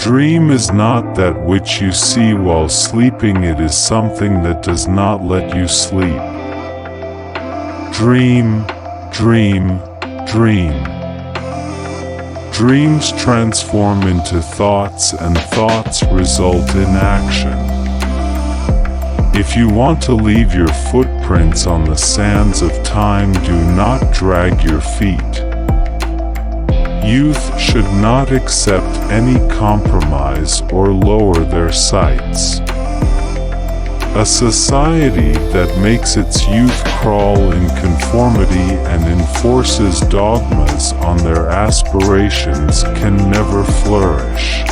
dream is not that which you see while sleeping, it is something that does not let you sleep. Dream, dream, dream. Dreams transform into thoughts, and thoughts result in action. If you want to leave your footprints on the sands of time, do not drag your feet. Youth should not accept any compromise or lower their sights. A society that makes its youth crawl in conformity and enforces dogmas on their aspirations can never flourish.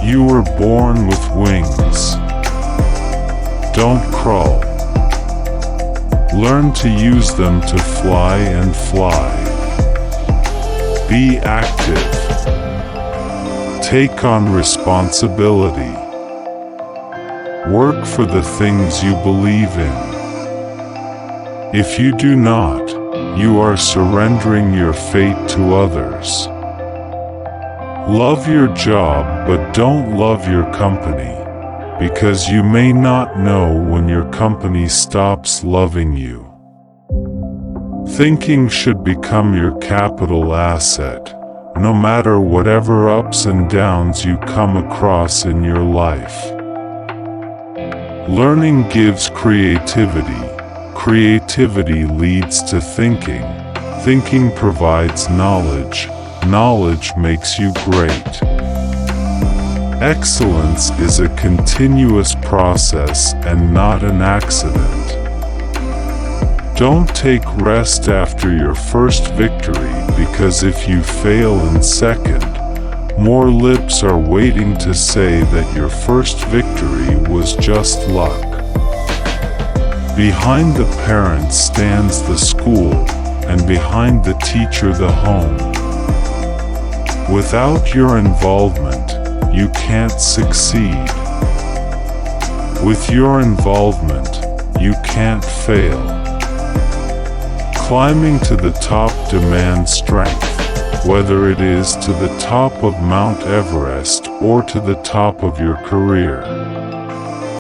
You were born with wings. Don't crawl. Learn to use them to fly and fly. Be active. Take on responsibility. Work for the things you believe in. If you do not, you are surrendering your fate to others. Love your job, but don't love your company, because you may not know when your company stops loving you. Thinking should become your capital asset, no matter whatever ups and downs you come across in your life. Learning gives creativity. Creativity leads to thinking. Thinking provides knowledge. Knowledge makes you great. Excellence is a continuous process and not an accident. Don't take rest after your first victory, because if you fail in second, more lips are waiting to say that your first victory was just luck. Behind the parent stands the school, and behind the teacher the home. Without your involvement, you can't succeed. With your involvement, you can't fail. Climbing to the top demands strength, whether it is to the top of Mount Everest or to the top of your career.